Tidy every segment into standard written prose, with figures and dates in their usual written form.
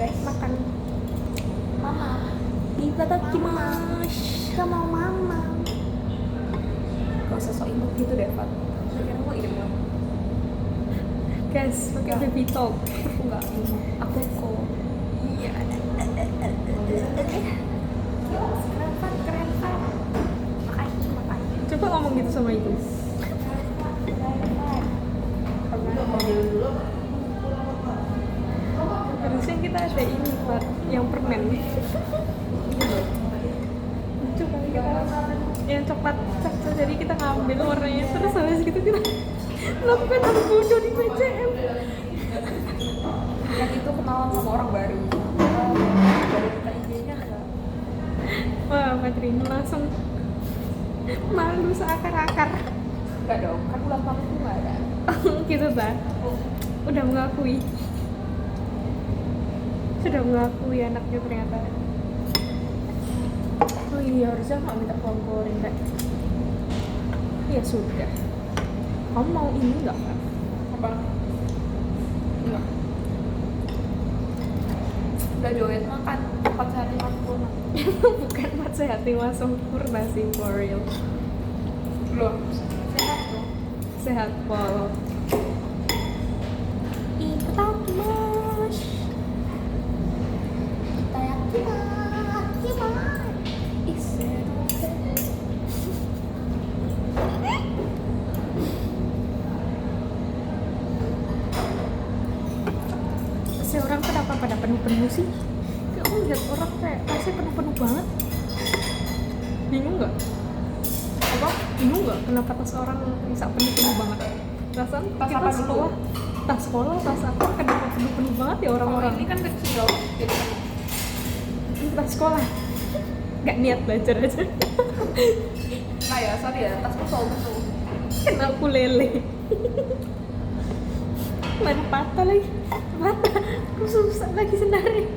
guys. Makan. Mama. Itadakimasu. Kita mau mama. Gak usah sok imut gitu deh, Fat. Sekarang mau imut. Guys, pakai Enggak. baby talk. Aku nggak imut. Aku kok. Iya. Keren Fat, keren Fat. Makasih, makasih. Coba ngomong gitu sama ibu. Harusnya kita ada ini, Fat, yang permen. Coba kita yang coklat coklat, jadi kita ngambil warnanya terus habis gitu kita lakukan hal bodoh di PCM. Yang itu kenalan sama orang baru. Baru kita IG-nya enggak. Wah, Patrin langsung malu seakar-akar. Enggak dong, kan ulang tahun itu enggak ada. Gitu ta? Udah mengakui. Sudah mengakui anaknya ternyata. Oh iya, harusnya nggak minta uang goreng kan? Ya sudah. Kamu mau ini nggak kan? Apa? Enggak. Udah join makan 4 sehat 50. Bukan mat sehat lima sempurna sih, for real. Belum. Sehat dong. Sehat pol. Itadakimasu. Si orang kenapa pada penuh-penuh sih? Kayak aku lihat orang kayak pasti penuh-penuh banget. Bingung nggak? Apa? Bingung nggak kenapa tas orang bisa penuh-penuh banget? Perasaan Tas kita apa dulu? sekolah, tas sekolah, tas apa? Kenapa penuh-penuh banget ya orang-orang? Ini kan kecil, jadi kan Tas sekolah. Nggak niat belajar aja. nah ya, sorry ya, tasku selalu penuh. Kena aku lele. Mana patah lagi? Patah. Aku susah lagi sebenarnya.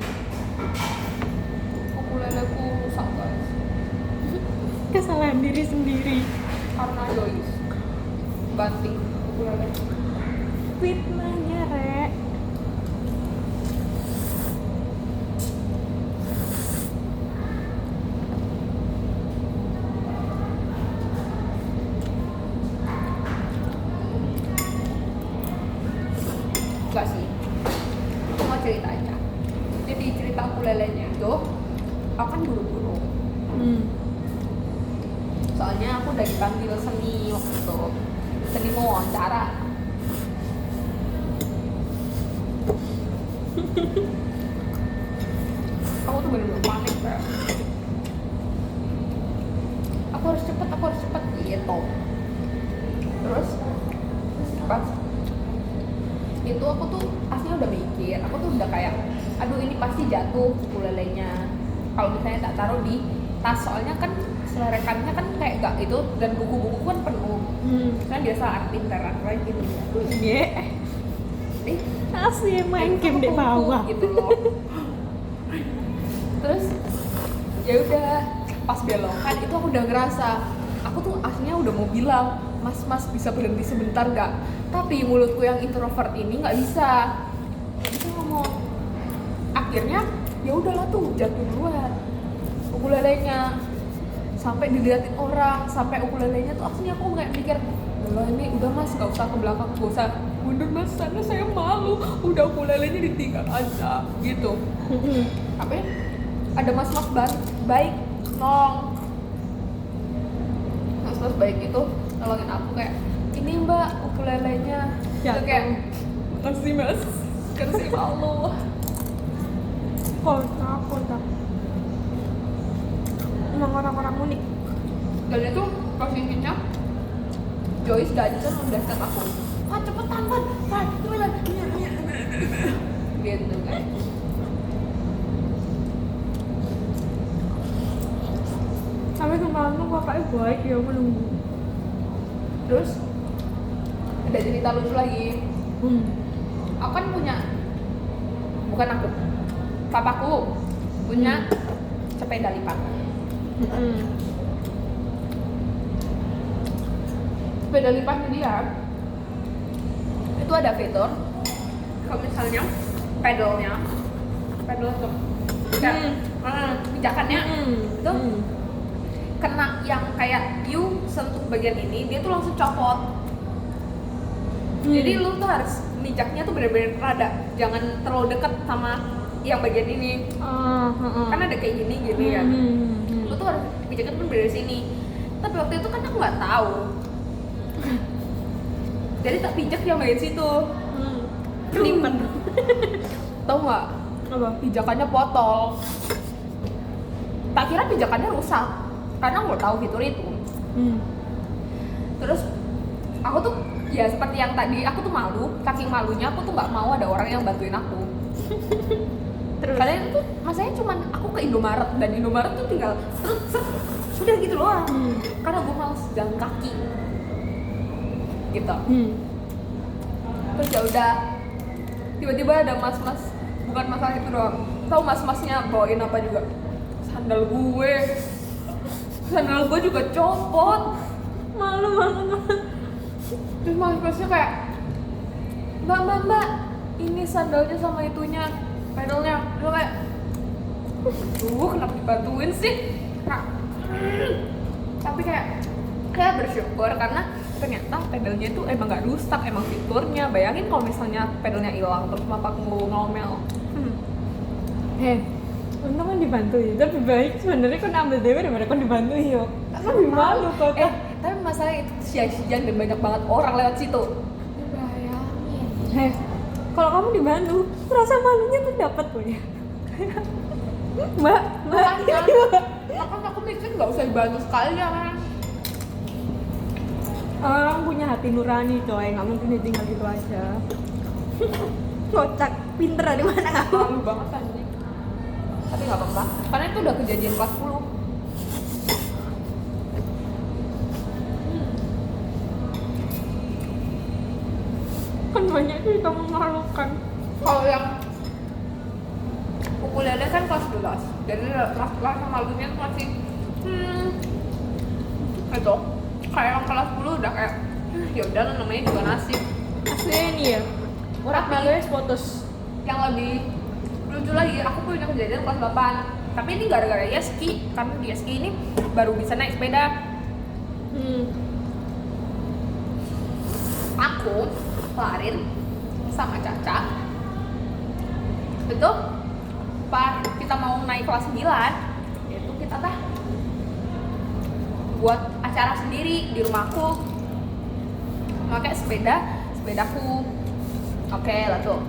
Ukuleleku rusak guys, Kesalahan diri sendiri. karena Joyce banting ukulele. Fitnahnya, Rek. Enggak sih, aku mau cerita aja. Jadi cerita ukulelenya itu, aku kan buru-buru. Soalnya aku udah dipanggil seni waktu itu, seni mau wawancara. Aku tuh bener-bener panik kayak, aku harus cepet gitu. Terus pas itu aku tuh aslinya udah mikir, aku tuh udah kayak, aduh ini pasti jatuh ukulelenya kalau misalnya tak taruh di tas, soalnya kan selerekannya kan kayak gak itu, dan buku-buku kan penuh. Kan biasa artin teran-teran gitu ya. Iya. Nih, Asli main game di ketumpuk bawah. gitu loh. Terus ya udah pas belokan itu aku udah ngerasa, aku tuh aslinya udah mau bilang, mas bisa berhenti sebentar gak? Tapi mulutku yang introvert ini nggak bisa ngomong. Akhirnya ya udahlah tuh jatuh duluan ukulelenya, sampai diliatin orang, sampai ukulelenya tuh aslinya aku kayak mikir, loh ini udah mas, nggak usah ke belakang, nggak usah mundur mas, sana saya malu, udah ukulelenya ditinggal aja gitu. Tapi ada mas-mas baik nolong, mas-mas baik itu nolongin aku kayak, ini mbak ukulelenya. Ya, Itu kayak, makasih mas, karena saya malu. Kocak. Emang orang-orang unik. Dan itu posisinya Joyce gak bisa membiarkan aku, Pak cepetan Pak cepetan gitu kan. Sampai kemarin bapaknya baik ya, menunggu. Terus ada cerita lucu lagi. Aku kan punya, bukan aku, papaku punya sepeda lipat. Sepeda lipatnya dia itu ada fitur, kalau misalnya pedal tuh kayak pijakannya itu kena yang kayak you sentuh bagian ini dia tuh langsung copot. Jadi lu tuh harus mijaknya tuh bener-bener rada, jangan terlalu deket sama yang bagian ini. Kan ada kayak gini ya. Lu tuh harus mijaknya tuh dari sini. Tapi waktu itu kan aku nggak tahu. Jadi tak pijak yang bagian situ. Kelipet. Tahu nggak? Apa? Pijakannya potol. Tak kira pijakannya rusak karena aku nggak tahu fitur itu. Terus aku tuh ya seperti yang tadi, aku tuh malu, saking malunya aku tuh nggak mau ada orang yang bantuin aku. Terus? Karena itu tuh masanya cuman aku ke Indomaret dan Indomaret tuh tinggal sudah gitu doang. Karena gue males jalan kaki gitu. Terus ya udah tiba-tiba ada mas-mas, bukan masalah itu doang, tahu mas-masnya bawain apa juga? Sandal gue juga copot. Malu banget. Terus mas-masnya kayak mbak ini sandalnya sama itunya pedalnya. Terus kayak kenapa dibantuin sih? Nah, tapi kayak bersyukur karena ternyata pedalnya itu emang gak rusak, emang fiturnya. Bayangin kalau misalnya pedalnya hilang terus bapakmu ngomel. Untung kan dibantu ya. Lebih baik sebenarnya kan ambil dewe daripada kan dibantu yuk. Lebih malu kok. Tapi masalah itu sia-sia dan banyak banget orang lewat situ. Bayangin. Kalau kamu dibantu, rasa malunya tuh dapat tuh ya. Mbak. Makanya aku mikir nggak usah dibantu sekalian. Orang punya hati nurani coy, nggak mungkin ditinggal gitu aja. Kocak, pinter di mana kamu? Malu banget anjing. Tapi nggak apa-apa, karena itu udah kejadian kelas 10. Kan banyak itu kita memalukan. Kalau yang ukurannya kan kelas 11, jadi rasa malunya tuh masih itu kayak yang kelas 10 udah kayak ya udah namanya juga nasib. Aslinya ini ya, orang malunya spotus. Yang lebih lucu lagi, aku punya kejadian kelas 8, tapi ini gara-gara Yeski, karena di Yeski ini baru bisa naik sepeda. Aku kelarin sama Caca itu pas kita mau naik kelas 9 itu kita buat acara sendiri di rumahku pakai sepedaku. Oke lah tuh,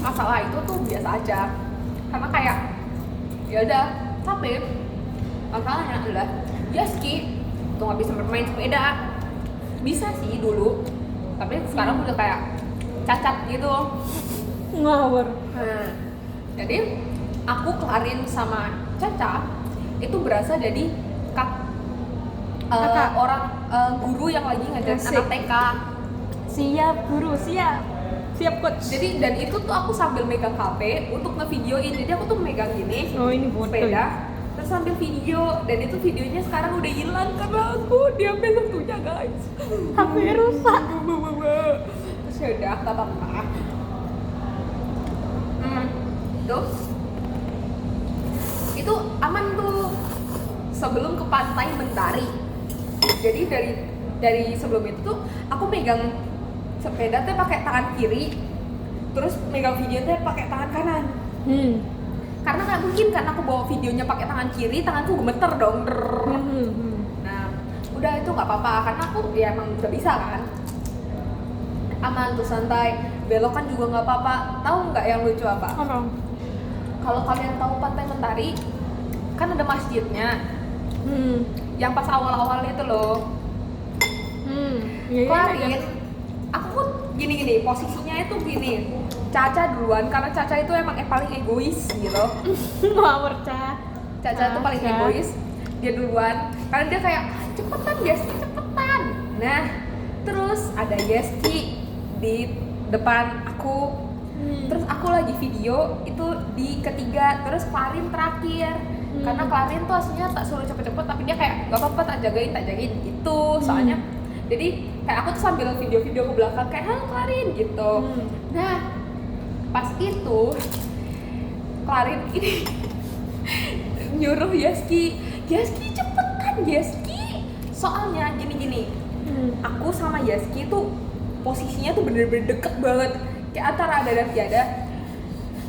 masalah itu tuh biasa aja karena kayak ya udah, tapi masalahnya adalah Yeski tuh nggak bisa bermain sepeda. Bisa sih dulu, tapi sekarang udah kayak cacat gitu. Ngawur. Jadi aku kelarin sama Caca itu berasa jadi kakak orang guru yang lagi ngajarin Asik. anak TK. Siap guru, siap coach. Jadi dan itu tuh aku sambil megang HP untuk ngevideoin. Jadi aku tuh megang gini Oh ini foto sepeda ya? terus sambil video, dan itu videonya sekarang udah hilang karena aku diambil satunya guys. HP rusak. Terus ya udah nggak apa-apa. Tuh itu aman tuh sebelum ke pantai Mentari. Jadi dari sebelum itu tuh aku megang sepeda teh pakai tangan kiri, terus megang video teh pakai tangan kanan. Karena nggak mungkin kan aku bawa videonya pakai tangan kiri, tanganku gemeter dong. Nah udah itu nggak apa-apa karena aku ya emang udah bisa kan, aman tuh, santai. Belokan juga nggak apa-apa. Tahu nggak yang lucu apa? Kalau kalian tahu pantai Mentari kan ada masjidnya yang pas awal-awal itu loh. Kelarin, aku gini posisinya itu gini. Caca duluan karena Caca itu emang paling egois gitu. Ngawur Ca. Caca itu paling egois. Dia duluan karena dia kayak cepetan Yeski cepetan. Nah terus ada Yeski di depan aku. Terus aku lagi video itu di ketiga, terus Klarin terakhir. Karena Klarin tuh aslinya tak suruh cepet-cepet, tapi dia kayak gak apa-apa tak jagain gitu. Soalnya jadi kayak aku tuh sambil video-video ke belakang kayak halo Klarin gitu. Nah pas itu Klarin ini nyuruh Yeski cepetan Yeski, soalnya gini aku sama Yeski tuh posisinya tuh bener-bener deket banget, kayak antara ada dan tiada.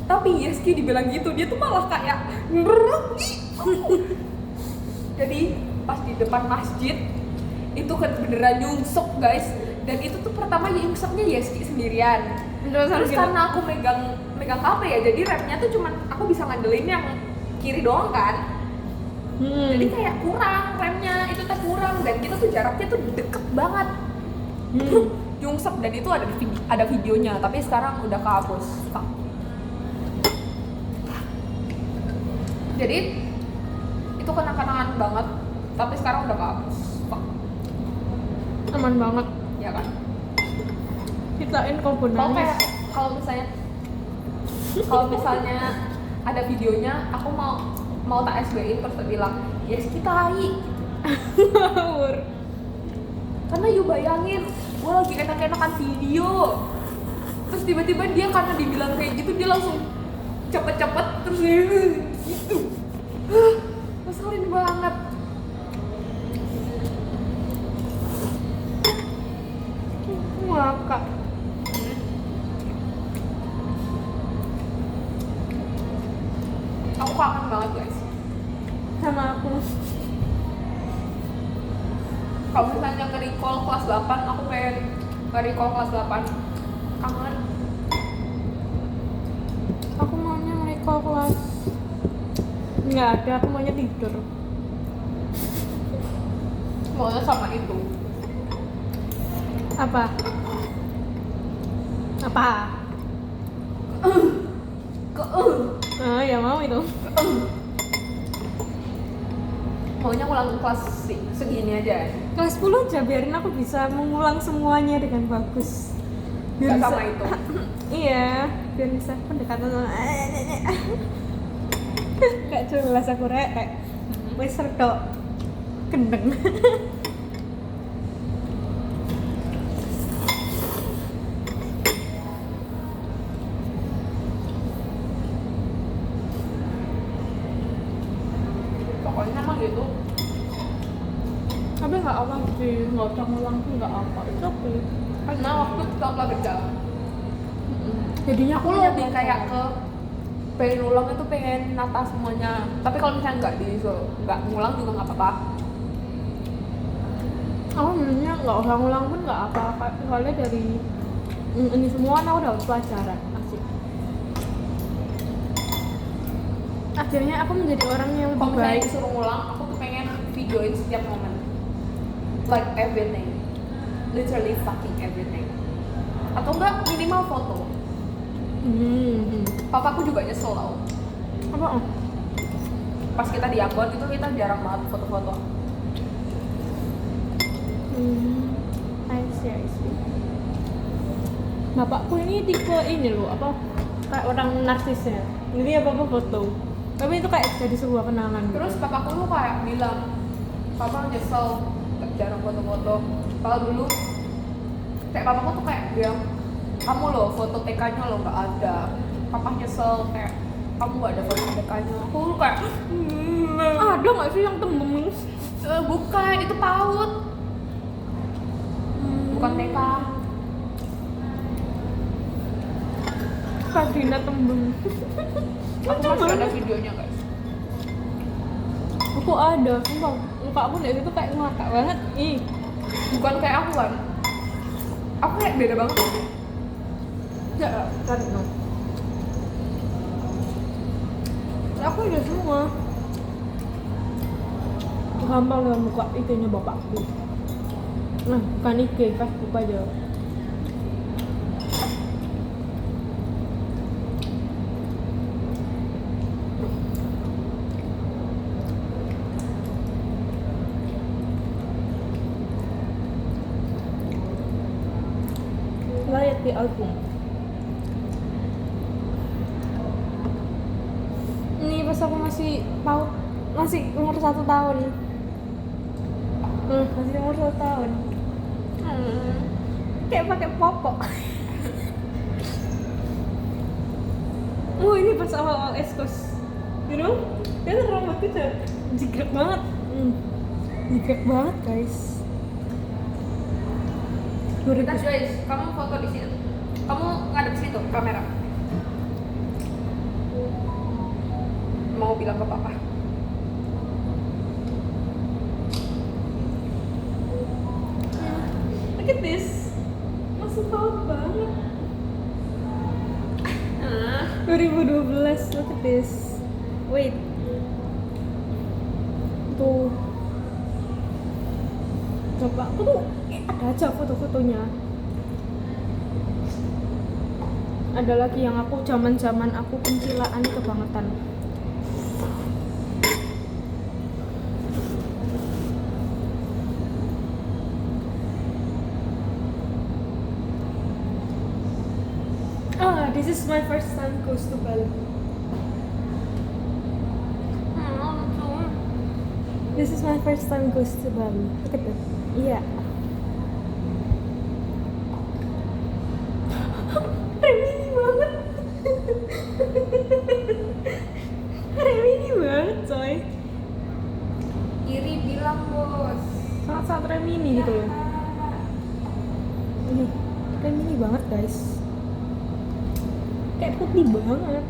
Tapi Yeski dibilang gitu, dia tuh malah kayak jadi pas di depan masjid itu kan beneran nyungsep guys, dan itu tuh pertama nyungsepnya Yeski sendirian. Terus karena aku megang HP ya, jadi remnya tuh cuman aku bisa ngandelin yang kiri doang kan. Jadi kayak kurang remnya, itu tuh kurang, dan kita tuh jaraknya tuh deket banget. Nyungsep, dan itu ada videonya, tapi sekarang udah kehapus. Jadi itu kenang-kenangan banget, tapi sekarang udah kehapus. Aman banget Ya kan? ceritain kau nangis. Kalau misalnya ada videonya, aku mau tak SB-in terus bilang yes kita hai Ngawur. karena you bayangin gue lagi enak-enakan video, terus tiba-tiba dia karena dibilang kayak gitu dia langsung cepet-cepet terus gitu. Ngeselin banget. Ngakak. Aku kangen banget guys. Sama aku. Kalau misalnya nge-recall kelas 8, aku pengen nge-recall kelas 8. Kangen. Aku maunya recall kelas. Nggak ada, aku maunya tidur. Maunya sama itu. Apa? Ya mau itu. Maunya ulang kelas segini aja. Kelas 10 aja, biarin aku bisa mengulang semuanya dengan bagus. Gak sama itu. Iya, biar bisa pendekatan sama gak jelas aku rek. Wes redok gendeng. Pokoknya emang gitu. Tapi nggak apa sih, nggak usah ngulang tuh nggak apa, itu oke. Karena waktu kita telah berjalan. Jadinya Aku lebih kayak ke pengen ulang itu, pengen nata semuanya. Tapi kalau misalnya nggak ngulang juga nggak apa-apa. aku sebenarnya nggak usah ngulang pun nggak apa-apa, soalnya dari ini semua aku dapat pelajaran asik. Akhirnya aku menjadi orang yang Kalau lebih misalnya baik. disuruh ngulang, aku tuh pengen videoin setiap momen, like everything, literally fucking everything. Atau enggak minimal foto. Papaku juga nyesel tau. Apa? Pas kita di Ambon itu kita jarang banget foto-foto. I see. Bapakku ini tipe ini loh, apa kayak orang narsis ya. Jadi apa foto. Tapi itu kayak jadi sebuah kenangan. Terus papaku tuh kayak bilang, papa nyesel jarang foto-foto. Kalau dulu kayak papaku tuh kayak bilang, kamu loh foto TK-nya lo nggak ada. Papa nyesel kayak kamu nggak ada foto TK-nya. Aku tuh kayak Ada nggak sih yang tembem? bukan, itu PAUD, bukan TK. Kadina tembem. Aku masih ada videonya guys. Aku ada, sumpah. Muka aku dari situ kayak ngakak banget. Ih, Bukan kayak aku kan. Aku kayak beda banget. enggak kan no. Aku udah semua. Gampang dengan muka IG-nya bapakku. Nah, bukan IG, Facebook aja. Lihat di album. Ini pas aku masih umur 1 tahun. Masih umur 1 tahun. Kayak pakai popok. Oh ini pas awal-awal eskos, you know, dia tuh rambutnya tuh jigrek banget, jigrek banget guys. Bentar guys, kamu foto di sini. Kamu ngadep situ kamera. Mau bilang ke papa. Look at this, masih tahun banget. 2012, look at this. Wait, tuh coba aku tuh ada aja foto-fotonya. Ada lagi yang aku zaman aku pencilaan kebangetan. This is my first time goes to Bali. This is my first time goes to Bali. Look at that. Iya. Remini banget. Remini banget, coy. Iri bilang bos. Sangat-sangat remini gitu loh. Ini remini banget, guys. Kayak putih banget.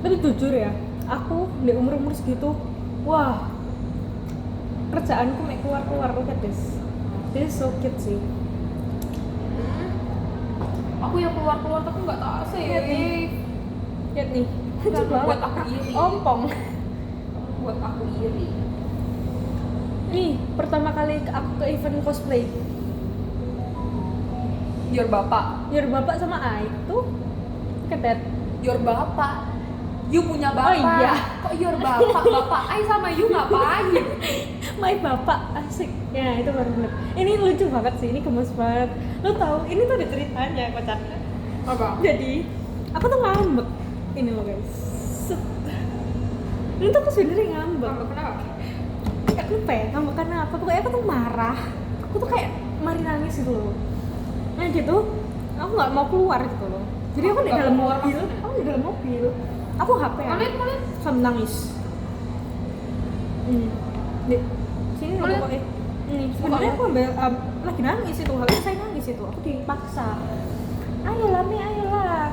Tapi jujur ya, aku di umur segitu, wah, kerjaanku kayak keluar look at this. This is so cute sih. Aku yang keluar tapi nggak tahu sih. Lihat nih. Lucu buat aku iri. Ompong. Buat aku iri. Nih, pertama kali aku ke event cosplay. Your bapak. Your bapak sama Ai tuh kedet. Your bapak. You punya bapak. Oh iya. Kok your bapak? Bapak Ai sama you ngapain? My bapak asik. Ya, itu baru bener. Ini lucu banget sih, ini gemes banget. Lo tahu, ini tuh ada ceritanya kocak. Apa? Jadi, aku tuh ngambek. Ini loh guys. Set. Ini tuh aku sebenarnya ngambek. Ngambek kenapa? Aku lupa ya, ngambek karena apa? Pokoknya aku tuh marah. Aku tuh kayak mari nangis gitu loh. Nah gitu, aku nggak mau keluar gitu loh. Jadi aku di dalam mobil. Aku di dalam mobil. Aku HP ya. Mana? Sambil nangis. Di sini loh pokoknya. Sebenarnya aku lagi nangis itu, harusnya saya nangis itu. Aku dipaksa. Ayolah Mi, ayolah.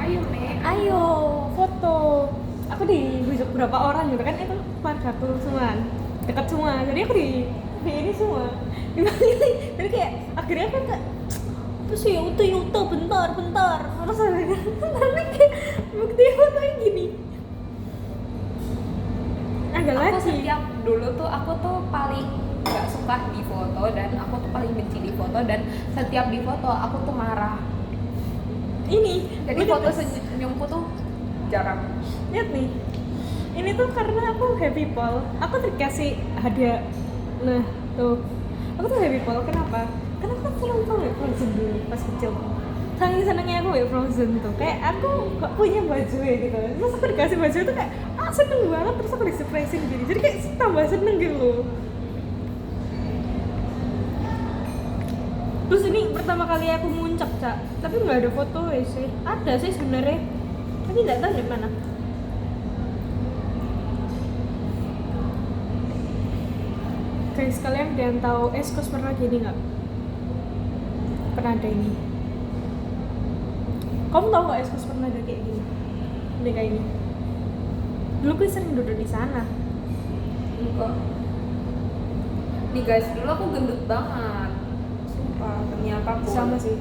Ayo nih. Ayo foto. Aku dibujuk berapa orang gitu kan, itu keluargaku semua, dekat semua. Jadi aku di ini semua. Jadi kayak akhirnya aku kayak terus ya utuh bentar. Terus tapi kayak bukti fotonya gini. Ada Aku lagi. setiap dulu tuh aku tuh paling nggak suka di foto dan aku tuh paling benci di foto dan setiap di foto aku tuh marah. Ini Jadi foto senyumku tuh jarang. lihat nih, ini tuh karena aku happy pal, aku dikasih hadiah. Nah tuh, aku tuh happy pal. Kenapa? Karena aku seneng tau ya Frozen dulu pas kecil. Saking senengnya aku ya Frozen tuh, kayak aku gak punya baju ya gitu. Terus aku dikasih baju itu kayak seneng banget, terus aku disurprisein gini. Jadi kayak tambah seneng gitu loh. Terus ini pertama kali aku muncak, Cak. Tapi nggak ada foto ya sih. Ada sih sebenarnya, tapi nggak tahu di mana. Guys, kalian ada yang tahu eskos pernah gini nggak? Pernah ada ini. Kamu tahu nggak eskos pernah ada kayak gini? Ini kayak ini. Dulu gue sering duduk di sana. Enggak. Nih guys, dulu aku gendut banget. Sumpah, ternyata aku Sama sih.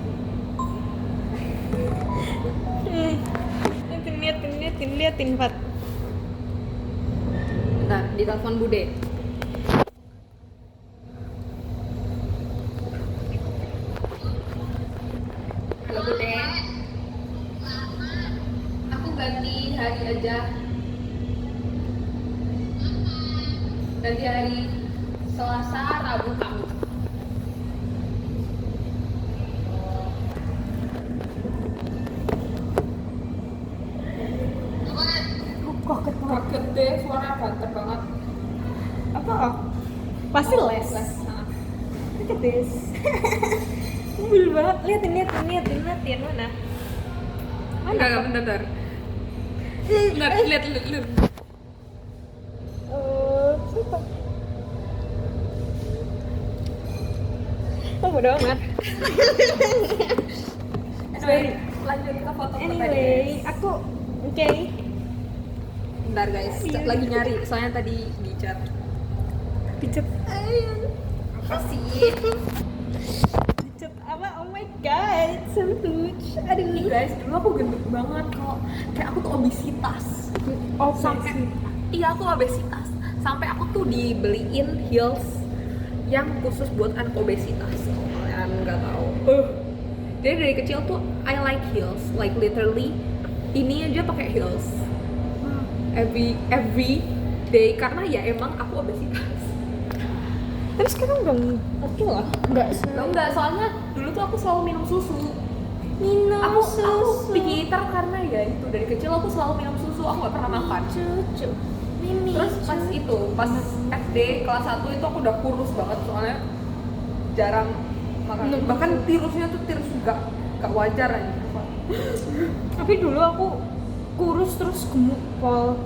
Liatin, Fat. Bentar, ditelepon Bude. Halo Bude. Aku ganti hari aja. Ganti hari Selasa, Rabu, Kamis. Kaget deh, suara banter banget. Apa? Pasti les. Nah. Look at this. Mobil banget. Liatin mana? Enggak, bentar. Bentar, lihat. Siapa? Oh, bodo amat. Anyway, lanjut ke foto tadi. Anyway, aku oke. Bentar guys, lagi nyari soalnya tadi di chat. Pijet. Apa sih? Pijet apa? Oh my god, so lucu. Aduh. Nih guys, dulu aku gendut banget kok. Kayak aku tuh obesitas. Sampai iya aku obesitas. Sampai aku tuh dibeliin heels yang khusus buat anak obesitas. Kalau kalian nggak tahu. Jadi dari kecil tuh I like heels, like literally ini aja pakai heels. Every day karena ya emang aku obesitas. Tapi sekarang udah oke lah. Enggak, soalnya dulu tuh aku selalu minum susu. Aku pinter karena ya itu dari kecil aku selalu minum susu, aku nggak pernah makan. Cucu. Terus pas SD kelas 1 itu aku udah kurus banget soalnya jarang makan. Bahkan tirusnya tuh tirus gak wajar aja. Tapi dulu aku kurus terus gemuk pol.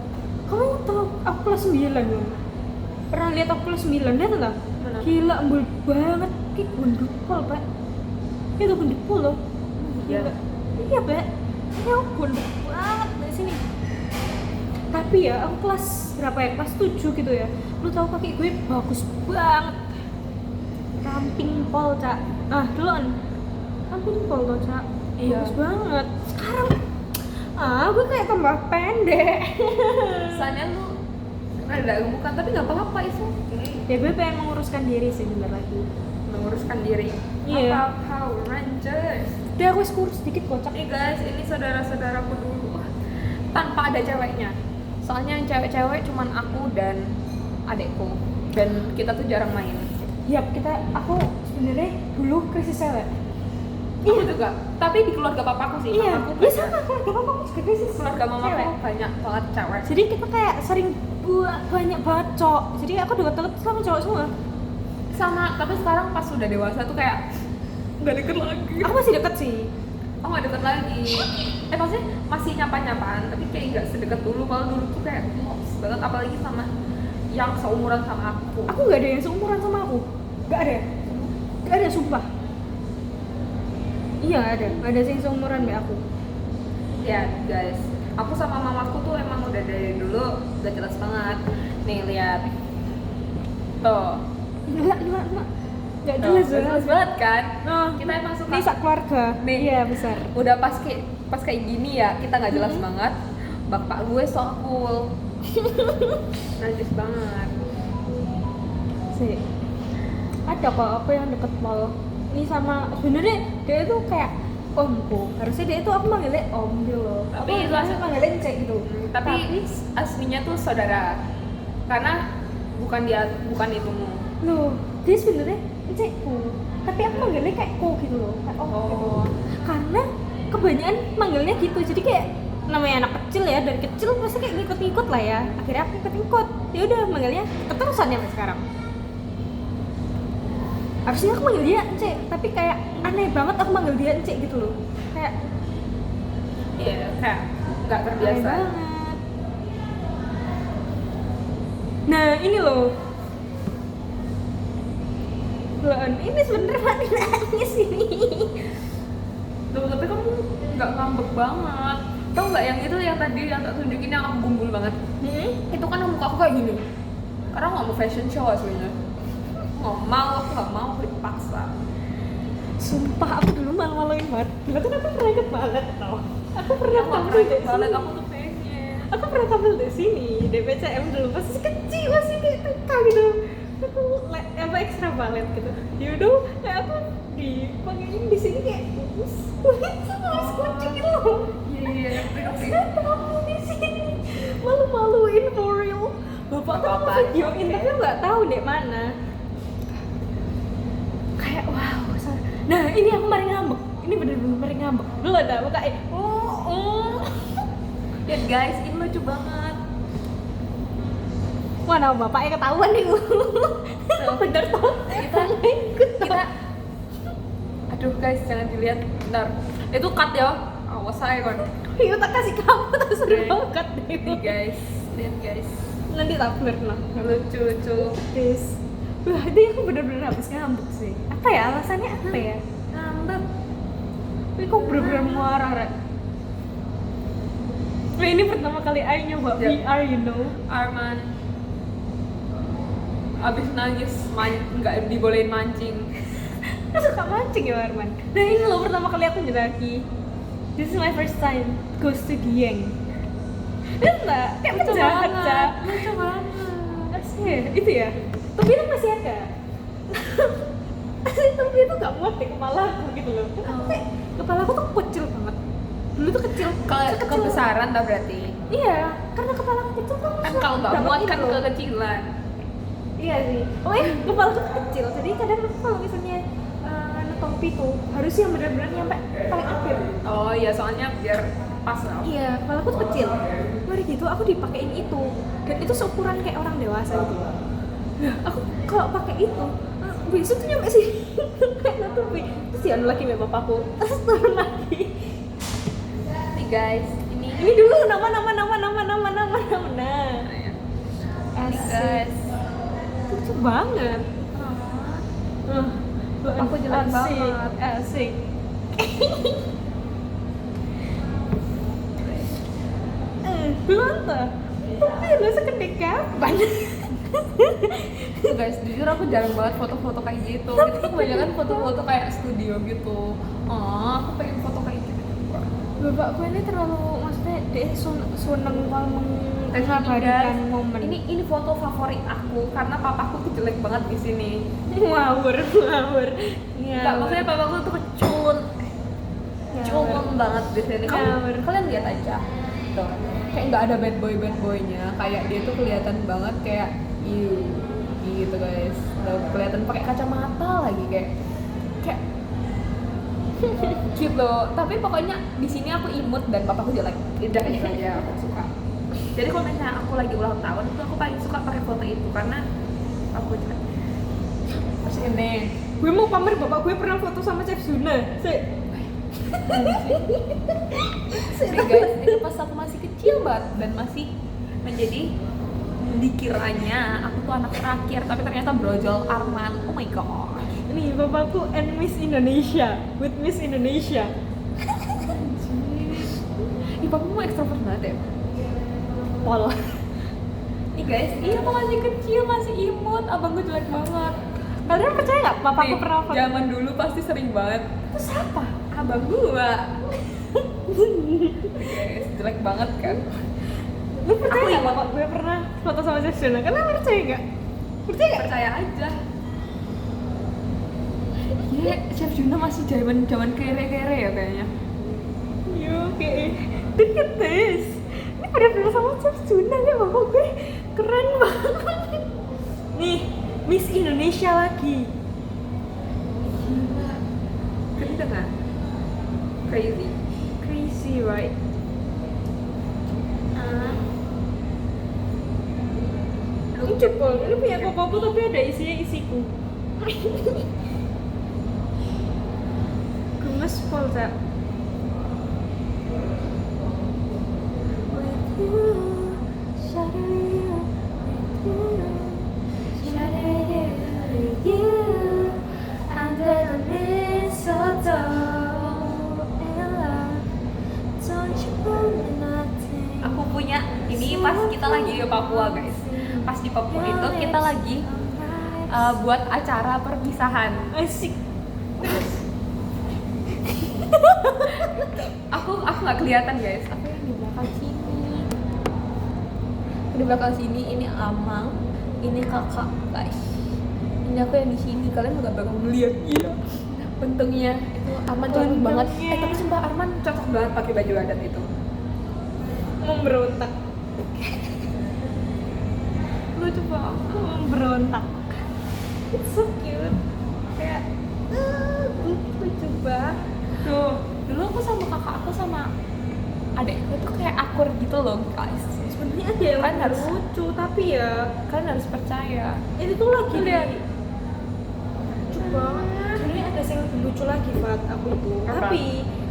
Kamu tahu aku kelas 9 loh. Pernah lihat aku kelas 9 lihat enggak? Mana? Gila embul banget kayak gendut pol, Pak. Itu gendut pol loh. Iya. Iya, Pak. Ini aku gendut banget dari sini. Tapi ya aku kelas berapa ya? Kelas 7 gitu ya. Lu tahu kaki gue bagus banget. Ramping pol, Cak. Duluan. Ramping pol tuh, Cak. Iya. Bagus banget. Sekarang gue kayak tambah pendek. Soalnya lu ada gemukan tapi nggak apa-apa itu. Ya gue pengen menguruskan diri sih bentar lagi. Menguruskan diri. Iya. Apa Power Rangers? Udah aku kurus sedikit kocak. Nih guys, ini saudara-saudaraku dulu tanpa ada ceweknya. Soalnya yang cewek-cewek cuman aku dan adekku dan kita tuh jarang main. Yap, aku sebenarnya dulu krisis cewek. Aku juga, tapi di keluarga papaku sih. Iya, Mamaku bisa banyak. keluarga papaku juga krisis. Keluarga mama cewek. kayak banyak banget cewek. Jadi kita kayak sering banyak banget cowok. Jadi aku deket-deket sama cowok semua. Sama, tapi sekarang pas sudah dewasa tuh kayak nggak deket lagi. Aku masih deket sih. Aku nggak deket lagi. Maksudnya masih nyapa-nyapaan, tapi kayak nggak sedekat dulu. Kalau dulu tuh kayak close banget, apalagi sama yang seumuran sama aku. Aku nggak ada yang seumuran sama aku. Nggak ada, sumpah. Iya ada sih yang seumuran be aku. Ya guys, aku sama mamaku tuh emang udah dari dulu udah jelas banget. Nih lihat, tuh. Nggak Tuh, jelas jelas banget kan? Kita emang suka. Ini sak keluarga. Nih. Iya besar. Udah pas kayak gini ya kita nggak jelas banget. Bapak gue so cool, najis banget. Sih. Ada kok aku yang deket pol. Ini sama sebenarnya dia itu kayak omku. Harusnya dia itu aku manggilnya om gitu loh. Tapi Aku itu harusnya manggilnya cek gitu. Tapi aslinya tuh saudara, karena bukan itumu. Loh, dia sebenarnya cekku. Tapi aku manggilnya kayak ko gitu loh. Kayak om gitu. Karena kebanyakan manggilnya gitu. Jadi kayak namanya anak kecil ya, dari kecil pasti kayak ngikut-ngikut lah ya. Akhirnya aku ikut-ikut. Ya udah manggilnya keterusan sampai sekarang. Harusnya aku manggil dia Ence, tapi kayak aneh banget aku manggil dia Ence gitu loh. Kayak kayak nggak aneh terbiasa. banget. Nah ini loh. Ini sebenernya mati nangis ini. Tuh, tapi kamu nggak ngambek banget. Tau nggak yang itu yang tadi yang tak tunjukin yang aku bumbul banget? Itu kan muka aku kayak gini. Karena nggak mau fashion show aslinya. Aku nggak mau, aku dipaksa. Sumpah aku dulu malu-maluin banget. Dulu kan aku pernah ikut balet tau. Aku pernah Aku tampil di balet, sini. aku tuh pengen. Aku pernah tampil di sini DPCM dulu masih kecil, masih kayak TK gitu. Aku ekstra balet gitu. Yaudah, kayak aku dipanggilin di sini kayak harus kucing gitu loh. Iya. Saya tampil di sini malu-maluin for real. Bapak tuh Apa-apa, aku videoin oke. tapi aku nggak tahu deh mana. Kayak wow. Nah ini aku kemarin ngambek. Ini bener-bener kemarin ngambek. Dulu ada muka Ya guys, ini lucu banget. Wah nama bapaknya ketahuan nih. Bener tuh. Kita aduh guys, jangan dilihat. Bentar. Itu cut ya. saya kan. Iya tak kasih kamu tak seru Oke. banget deh. Nih guys, lihat guys, Nanti tak blur lah. lucu-lucu. Guys. Wah, itu aku bener-bener habis ngambek sih. Apa ya alasannya apa ya? Ngambek. Tapi kok bener-bener marah, Rek. Nah, ini pertama kali I nyoba Ya. VR, you know. Arman abis nangis nggak dibolehin mancing. Aku suka mancing ya, Arman. Nah, ini loh pertama kali aku nyelaki. This is my first time goes to Dieng. Enggak, kayak Lucu penjahat, banget, Cak. lucu banget. Asli, itu ya. Tapi itu masih ada. Asli, tapi itu nggak muat di kepala aku gitu loh. Kayak kepala aku tuh kecil banget. Dulu tuh kecil. sekecil- Kebesaran dah berarti. Iya, karena kepala aku kecil tuh. Kan kalau nggak dapat muat ini kan loh. kekecilan. Iya sih. Oh ya, kepala aku tuh kecil. Jadi kadang aku kalau misalnya topi tuh harus yang benar-benar nyampe paling akhir. Oh iya, soalnya biar pas lah. Iya, kepala aku tuh kecil. Mari gitu aku dipakein itu. Dan itu seukuran kayak orang dewasa gitu. Nah, aku kalau pakai itu, besok tuh nyampe sini kayak nutupi. Terus ya lagi sama bapakku. Terus turun lagi. Nih guys, Ini dulu nama. Nah. Nih Asik. guys. Lucu banget. Aku jelek banget. Asik. Belum tuh. Tapi lu segede kapan? Tuh guys, jujur aku jarang banget foto-foto kayak gitu. Itu tuh kebanyakan foto-foto kayak studio gitu. Oh, aku pengen foto kayak gitu. Bapakku ini terlalu, maksudnya dia seneng kalau Dan mengabadikan guys, momen. ini foto favorit aku karena papaku tuh jelek banget di sini. ngawur. Iya. Enggak, maksudnya papaku tuh culun banget di sini. Ngawur. Kalian lihat aja. Tuh. Kayak nggak ada bad boynya. Kayak dia tuh kelihatan banget kayak gitu guys. Tuh, kelihatan pakai kacamata lagi kayak cute loh. Tapi pokoknya di sini aku imut dan papaku jelek. Udah itu aja aku suka. Jadi kalau misalnya aku lagi ulang tahun itu aku paling suka pakai foto itu karena aku jelek. Terus ini Gue mau pamer bapak gue pernah foto sama Chef Zuna. Nih guys, ini pas aku masih kecil banget dan masih menjadi dikiranya aku tuh anak terakhir, tapi ternyata brojol Arman. Oh my gosh. Nih bapakku and Miss Indonesia with Miss Indonesia. Ih, papamu ekstrovert banget ya? Pol. Nih guys, iya aku masih kecil, masih imut, abang gue jelek banget. Kalian percaya nggak bapakku Nih, pernah foto? zaman dulu pasti sering banget. Itu siapa? Abang gua. Guys, jelek banget kan? Lu percaya Aku nggak ingat. bapak gue pernah foto sama Chef Zuna? Kalian percaya nggak? Percaya nggak? Percaya aja. Ya, Chef Juna masih zaman kere-kere ya kayaknya. Oke. Look at this. Ini bener-bener sama Chef Zuna ya bapak gue. Keren banget. Nih, Miss Indonesia lagi. Gila nggak? Crazy. Crazy, right? Lucu kok, ini punya kokoku tapi ada isinya isiku. Gemes pol, Cak. Aku punya ini pas kita lagi di Papua guys. Pas di Papua itu kita lagi buat acara perpisahan. Asik. Aku nggak kelihatan guys. Aku yang di belakang sini. Di belakang sini ini Amang, ini kakak guys. Ini aku yang di sini. Kalian nggak bakal ngeliat iya. Untungnya itu Arman cocok banget. Tapi sumpah Arman cocok banget pakai baju adat itu. Memberontak. Lucu banget. Memberontak. It's so cute. Kayak lucu banget. Tuh, dulu aku sama kakak aku sama adekku tuh kayak akur gitu loh guys. Sebenarnya ada yang Kan harus- lucu tapi ya Kalian harus percaya. itu tuh lagi Tuh, lihat. lucu banget. Sebenarnya ada yang lebih lucu lagi Fat aku itu. Apa? Tapi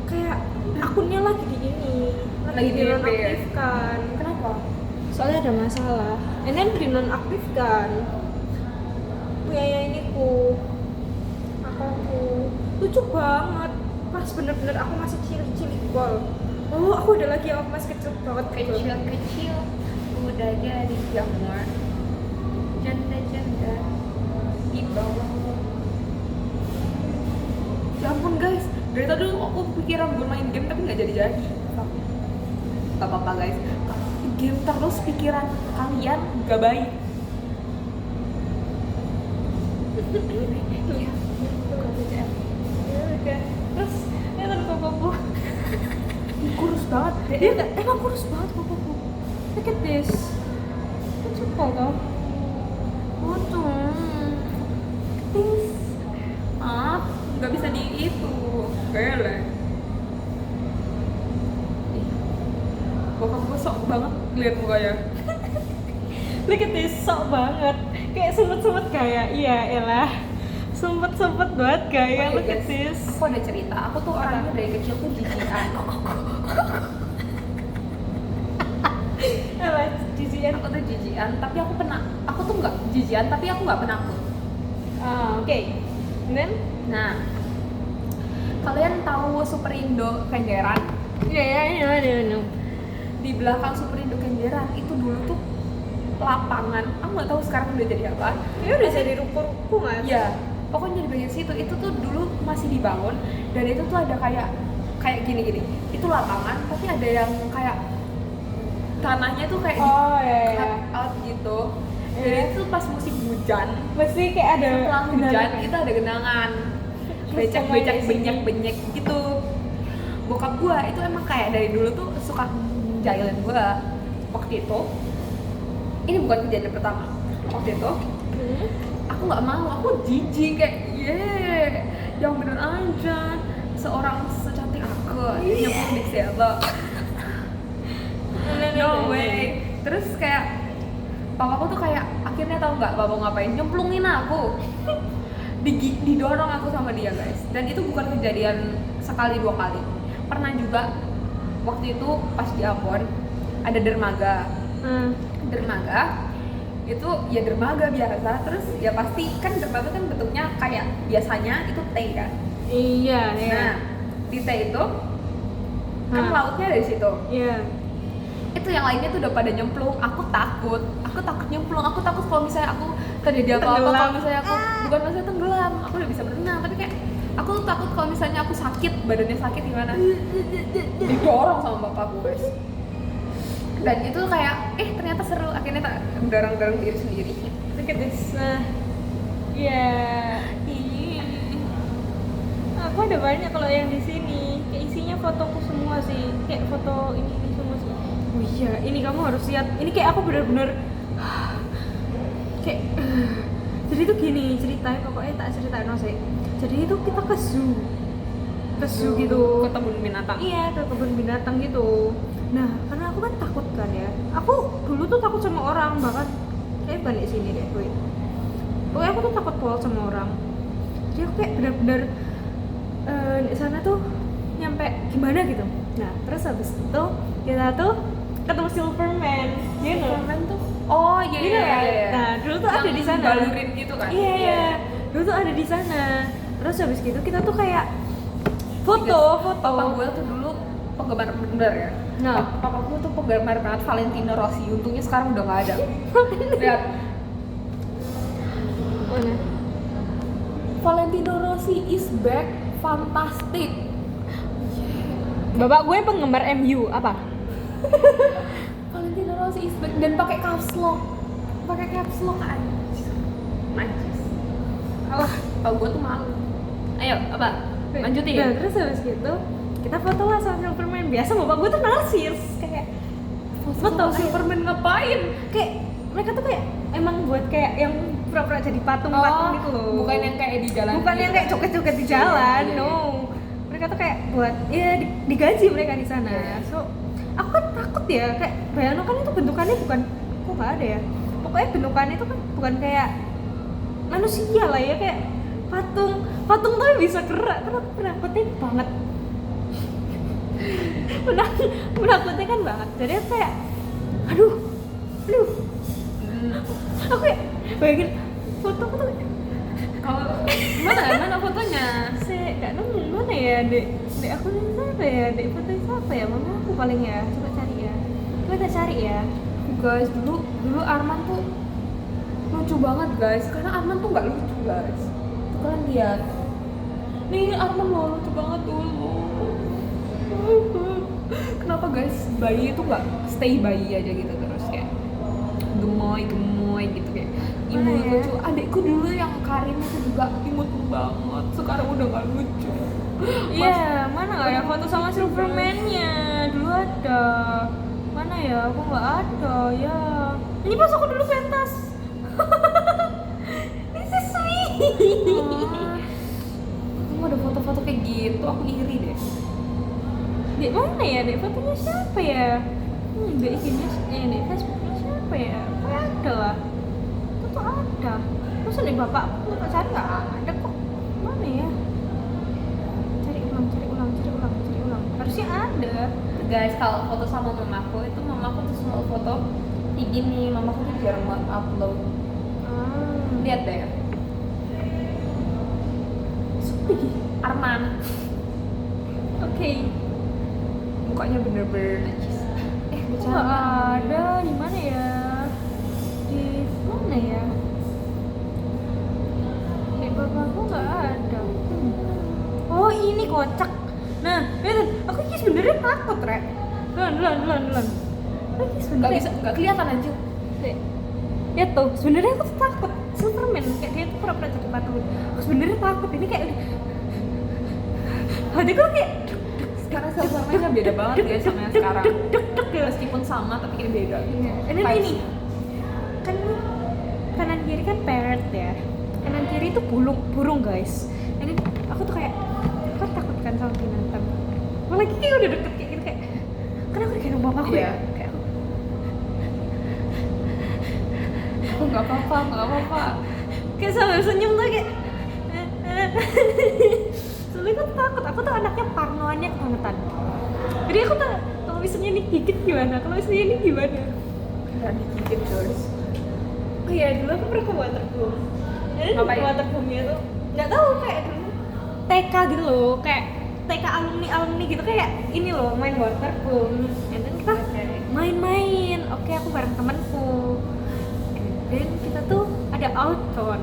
kayak akunnya lagi di ini, Lagi di DP ya? dinonaktifkan. Kenapa? Soalnya ada masalah. And then dinonaktifkan. Punya ini ku lucu banget. Pas bener-bener aku masih cilik gol. Oh, aku ada lagi yang aku masih kecil banget. Kecil udah jadi jamur, janda di bawah. Ya ampun guys, dari tadi aku pikiran buat main game tapi nggak jadi. Gak apa-apa guys, game terus pikiran kalian gak baik. Iya, Ya udah. Terus lihat koko. kurus banget deh. Dia emang kurus banget koko. Look at this. Cepol tau. Please. Nggak bisa di itu. Bele. Bokap gue sok banget lihat mukanya. Look at this, sok banget. Kayak sempet kayak, iya elah. Sempet banget kayak, look at this. Aku ada cerita, aku tuh orangnya dari kecil tuh jijian. Apa jijian? Aku tuh jijian, tapi aku tuh nggak jijian, tapi aku nggak penakut. Oke. Then? Nah, kalian tahu Superindo Kenjeran? Iya. Di belakang Superindo Kenjeran itu dulu tuh lapangan. Aku nggak tahu sekarang udah jadi apa. Ya udah jadi ruko-ruko nggak? Iya, pokoknya di bagian situ itu tuh dulu masih dibangun dan itu tuh ada kayak gini. Itu lapangan, tapi ada yang kayak tanahnya tuh kayak cut out gitu. Jadi itu pas musim hujan, Pasti kayak ada setelah hujan itu ada genangan, becak benyek gitu. Bokap gua itu emang kayak dari dulu tuh suka jailin gua. Waktu itu, ini bukan kejadian pertama. Waktu itu, aku nggak mau, aku jijik kayak yang bener aja seorang secantik aku nyemplung di situ. No way. Terus kayak papaku tuh kayak akhirnya tahu nggak papa ngapain, nyemplungin aku. Didorong aku sama dia guys. Dan itu bukan kejadian sekali 2 kali. Pernah juga waktu itu pas di Ambon ada dermaga. Dermaga itu ya dermaga biasa, terus ya pasti kan dermaga kan bentuknya kayak biasanya itu T kan. Iya. Nah di T itu kan lautnya dari situ. Iya. Itu yang lainnya tuh udah pada nyemplung. Aku takut nyemplung. Aku takut kalau misalnya aku terjadi apa-apa, kalau misalnya aku bukan maksudnya tenggelam, aku udah bisa berenang, tapi kayak aku tuh takut kalau misalnya aku sakit, badannya sakit gimana, didorong sama bapakku guys. Dan itu kayak ternyata seru, akhirnya tak dorong diri sendiri. Look at this. Iya. Aku ada banyak kalau yang di sini. Kayak isinya fotoku semua sih. Kayak foto ini semua sih. Oh iya, ini kamu harus lihat. Ini kayak aku bener-bener kayak jadi tuh gini ceritanya, pokoknya tak ceritain sih. Jadi itu kita ke zoo gitu, Ke kebun binatang. Iya, ke kebun binatang gitu. Nah, karena aku kan takut kan ya. Aku dulu tuh takut sama orang, bahkan kayak balik sini deh, gue. Pokoknya aku tuh takut banget sama orang. Jadi aku kayak bener-bener di sana tuh nyampe gimana gitu. Nah, terus habis itu kita tuh ketemu Silverman, Silverman tuh. Oh iya. Gitu kan? Nah, dulu tuh ada di sana. Balurin gitu kan. Iya. Dulu tuh ada di sana. Terus habis gitu kita tuh kayak foto. Papa gue tuh dulu penggemar bener ya. Nah. Papa gue tuh penggemar banget Valentino Rossi. Untungnya sekarang udah nggak ada. Lihat. Mana? Valentino Rossi is back, fantastic. Bapak gue penggemar MU apa? Valentino Rossi is back dan pakai caps lock anjir. Najis. Alah, Pak gue tuh malu. Ayo, apa? Lanjutin. Nah, terus habis gitu kita foto lah sama Silverman. Biasa bapak gue tuh narsis kayak foto Silverman ngapain? Kayak mereka tuh kayak emang buat kayak yang pura-pura jadi patung-patung gitu loh. Bukan yang kayak di jalan. Bukan yang kayak joget-joget di jalan, no. Mereka tuh kayak buat ya digaji mereka di sana. So, aku kan takut ya, kayak bayangin kan itu bentukannya bukan kok nggak ada ya. Pokoknya bentukannya itu kan bukan kayak manusia lah ya, kayak patung tapi bisa gerak. Karena aku penakutnya banget. menakutkan banget. Jadi aku kayak aduh aku kayak bayangin foto tuh Kalau mana fotonya? saya nggak nemu mana ya dek aku ini siapa ya dek foto siapa ya mama aku paling ya coba cari ya kita cari ya. Guys, dulu Arman tuh lucu banget guys. Karena Arman tuh nggak lucu guys. Tuh kalian lihat. Nih Arman loh lucu banget dulu. Kenapa guys bayi itu nggak stay bayi aja gitu terus kayak gemoy gitu kayak imut ya? lucu. Adikku dulu yang Karin itu juga imut banget. Sekarang udah nggak lucu. Iya, mana nggak ya foto sama Superman-nya? Dulu ada. Mana ya? Aku nggak ada ya. Ini pas aku dulu pentas. This is sweet. Kamu ada foto-foto kayak gitu, aku iri deh. Dek mana ya? Dek fotonya siapa ya? Dek IG-nya, dek Facebooknya siapa ya? Kayak ada lah. Itu tuh ada. Masa dek bapakku tak cari nggak ada kok. Mana ya? Cari ulang. Harusnya ada. Guys, kalau foto sama mamaku itu mamaku tuh selalu foto kayak gini. Mamaku tuh jarang banget upload. Lihat deh. Arman. Oke. Mukanya bener-bener najis. Nggak ada. Di mana ya? Di mana ya? Di bapakku nggak ada. Oh ini kocak. Nah, lihat, aku ini sebenarnya takut, Rek. Dulan. Aku sebenarnya Nggak kelihatan aja. Lihat tuh, sebenarnya aku tuh takut. Superman kayak dia tuh pura-pura jadi patung. Aku sebenarnya takut. Ini kayak hatiku kayak Sekarang Superman-nya beda banget ya sama yang sekarang. Meskipun sama tapi kayak beda. ini kan kanan kiri kan parrot ya. Kanan kiri itu burung guys. Ini aku tuh kayak kan takut kan sama binatang. Apalagi kayak udah deket kayak gitu kayak kan aku digendong bapakku ya. Kayak Aku nggak apa-apa. kayak sambil senyum tuh kayak soalnya aku takut, aku tuh anaknya parnoannya kebangetan. Jadi aku tuh kalau misalnya ini gigit gimana, kalau misalnya ini gimana. Nggak digigit guys. Oh iya, dulu aku pernah ke waterboom. Jadi Ngapain? waterboomnya tuh nggak tahu kayak dulu TK gitu loh, kayak TK alumni gitu kayak ini loh main waterboom. Dan kita main-main. Oke, aku bareng temanku. Dan kita tuh ada outbound.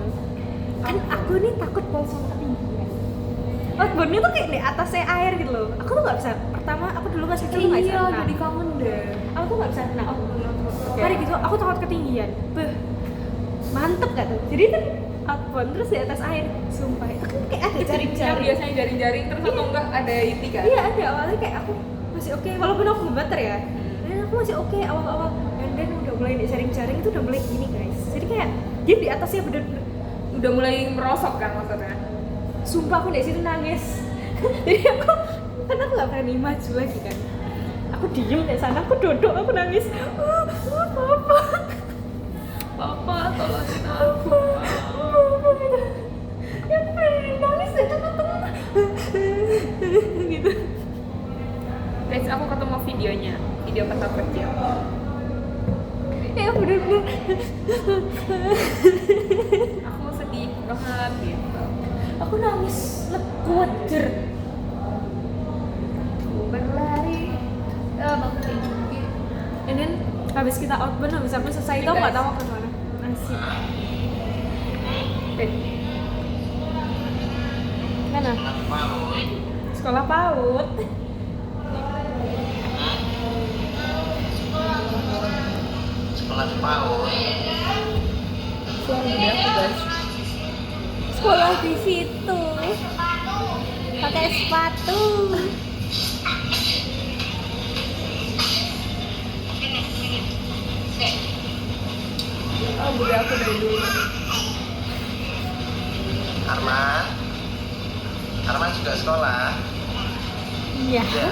Kan aku nih takut bau sama ketinggian. Outboundnya tuh kayak di atasnya air gitu loh. Aku tuh nggak bisa. Pertama aku dulu pas kecil nggak bisa Iya, renang. jadi kangen deh. Aku tuh nggak bisa renang. Hari gitu aku takut ketinggian. Mantep gak tuh? Jadi kan outbound terus di atas air. Sumpah itu kan kayak ada Yang jaring-jaring. biasanya jaring-jaring terus atau enggak ada ini kan? Iya ada, awalnya kayak aku masih oke, walaupun aku gemeter ya. Dan aku masih oke awal-awal. Dan udah mulai di jaring-jaring itu udah mulai gini guys. Jadi kayak dia di atasnya bener-bener. Udah mulai merosot kan maksudnya? Sumpah aku dari situ nangis. Jadi aku kan aku nggak berani maju lagi kan. Aku diem di sana, aku duduk, aku nangis. Papa, tolongin aku. Ya aku pengen nangis deh teman-teman. Gitu. Guys, aku ketemu videonya, video kata kecil. Ya bener-bener. Aku sedih banget gitu. Aku nangis lekuajer. Berlari, abang tinggi. And then habis kita outbound, habis aku selesai itu nggak tahu aku kemana. Asik. Mana? Sekolah PAUD. Sekolah PAUD. Suara gede aku guys. Sekolah di situ. Pakai sepatu. Oh, gede aku dari dulu. Arman juga sekolah. Iya. Ya.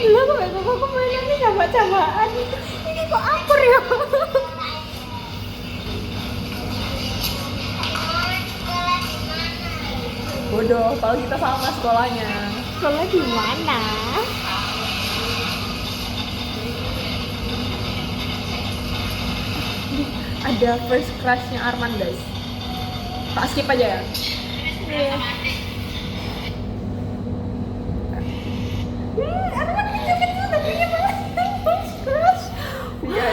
Lu kok mainannya sama-samaan. Ini kok akur ya? bodoh kalau kita sama sekolahnya. Sekolah di mana? Ada first crushnya Arman guys. Tak skip aja ya. Iya. Arman kecil-kecil tapi dia malah first crush. Iya.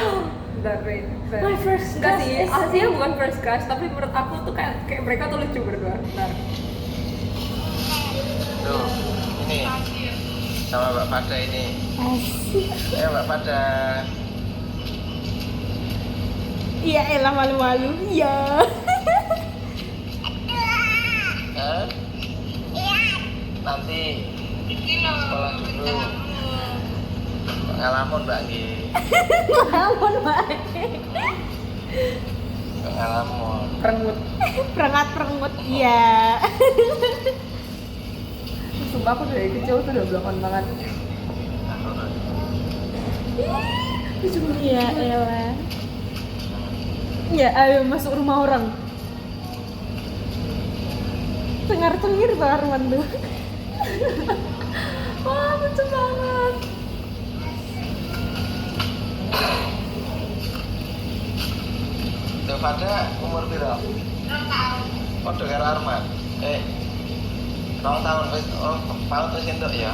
Bentar, wait. My first Enggak crush sih, is- aslinya bukan first crush, tapi menurut aku tuh kayak mereka tuh lucu berdua. Bentar. Tuh, ini sama Mbak Pada ini. Asik. Ya Mbak Pada. Iya elah malu-malu. Iya. Hah? Nanti sekolah dulu. Ngalamun Mbak Gi. Ngelamun bae. Ngalamun. Perengut. Perengat-perengut. Iya. Sumpah aku dari kecil tuh udah belakon banget. Iya elah. Ya ayo masuk rumah orang. Tengar-tengir tuh Arman tuh. Wah lucu banget. Tuh Pada umur piro? 2 tahun. Padha karo Arman. 2 tahun wis paut wis entuk ya.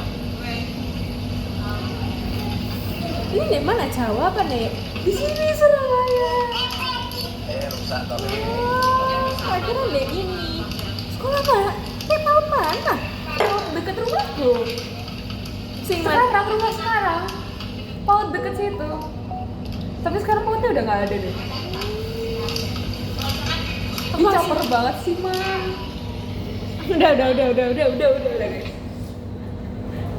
Ini di mana Jawa apa nih? Di sini Surabaya. Rusak to. Oh, akhirnya di ini. Sekolah mana? Tahun mana? Oh, deket rumahku. Sing mana? Sekarang rumah sekarang. Paut deket situ. Tapi sekarang pautnya udah nggak ada deh. Ih, Masih- caper banget sih, Man. Udah guys.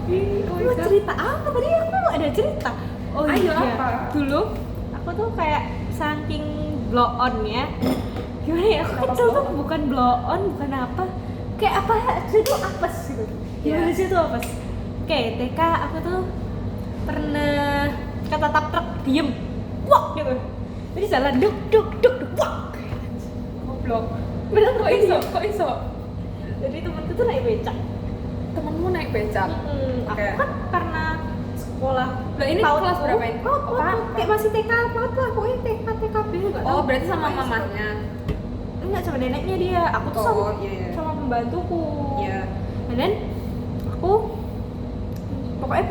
Ih, kok Mau bisa? cerita apa tadi? Aku ada cerita. Oh Ayo, iya. apa? Dulu aku tuh kayak saking blow on ya. Gimana ya? Aku Kenapa kecil blow tuh on? bukan blow on, bukan apa. Kayak apa sih tuh apes gitu. Gimana Iya. sih tuh apes? Oke, TK aku tuh pernah kata tap truk diem. Wah gitu. Jadi jalan duk duk duk duk wah. Goblok. Bener Kok iso? Kok iso? Jadi temanku tuh naik becak. Temenmu naik becak. Aku Oke. kan karena sekolah. Lah, ini PAUD kelas tuh, berapa ini? PAUD, Oh, PAUD, PAUD. kayak masih TK banget lah, pokoknya TK TKB nggak tahu. Oh, berarti sama Pokoknya mamahnya. Enggak, sama neneknya dia. Aku tuh Oh, sama, iya, iya. sama pembantuku. Iya. Dan then aku pokoknya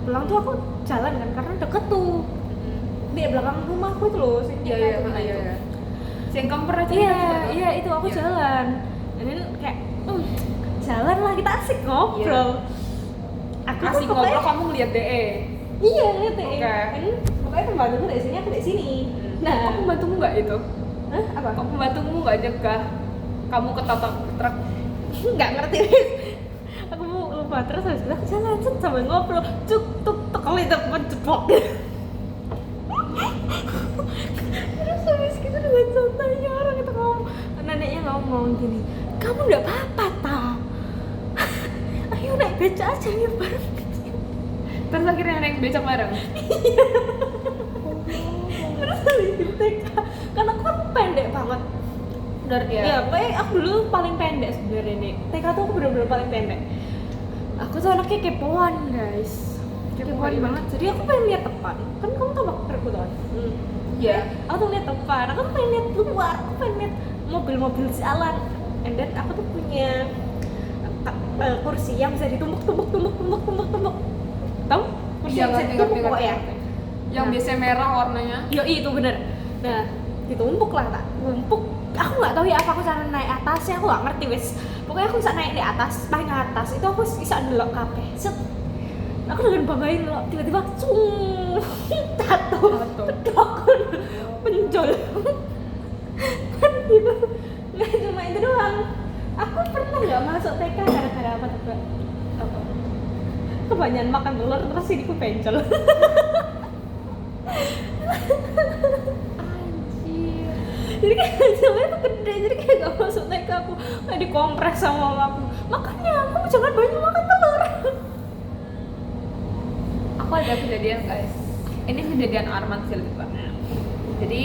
pulang tuh aku jalan kan karena deket tuh di belakang rumahku itu loh sih. Iya, iya, iya, iya. Yang kamu pernah cerita Iya, juga, kan? iya itu aku Iya. jalan. Dan then kayak jalan lah kita asik ngobrol. Aku tuh Asik pokoknya- ngobrol, kamu ngeliat DE. Iya lihat deh. Oke. Kan pokoknya pembantuku dari sini, aku dari sini. Kok Nah, pembantumu nggak itu? hah, apa? Kok pembantumu nggak nyegah kamu ketabrak truk? Nggak ngerti. Aku mau lupa terus habis itu aku jalan set sambil ngobrol. Cuk tuk tuk kali dapat jebok. Terus habis gitu dengan santainya orang itu ngomong, neneknya ngomong gini, kamu nggak apa-apa ta? Ayo naik beca aja yuk bareng. Terus akhirnya naik becak bareng. Terus habis itu TK, kan aku kan pendek banget. Dari Iya. ya, pokoknya aku dulu paling pendek sebenarnya nih. TK tuh aku bener-bener paling pendek. Aku tuh anaknya kepoan guys, kepoan gimana? banget. Jadi aku pengen lihat depan. Kan kamu tau bakterku tuh. Iya. Aku tuh lihat depan. Aku tuh pengen lihat luar. Aku pengen lihat mobil-mobil jalan. And then aku tuh punya kursi yang bisa ditumpuk. Tahu? Kursi Iya, yang bisa ngerti, ditumpuk ngerti, pokoknya. ngerti. Yang Nah. biasanya merah warnanya. Yo itu bener. Nah ditumpuk lah tak tumpuk. Aku nggak tahu ya apa aku cara naik atasnya, aku nggak ngerti wes. Pokoknya aku bisa naik di atas, paling atas itu aku bisa ndelok kabeh. Set. Aku dengan banggain loh, tiba-tiba cung tato pedok penjol. Kan gitu. Nggak cuma itu doang. Aku pernah nggak masuk TK gara-gara apa coba? Apa? Kebanyakan makan telur terus ini ku pencol. Anjir. Jadi kayak jamnya tuh gede, jadi kayak gak masuk TK aku kayak dikompres sama mamaku. Makanya kamu jangan banyak makan telur. Aku ada kejadian guys. Ini kejadian Arman sih lebih banget. Jadi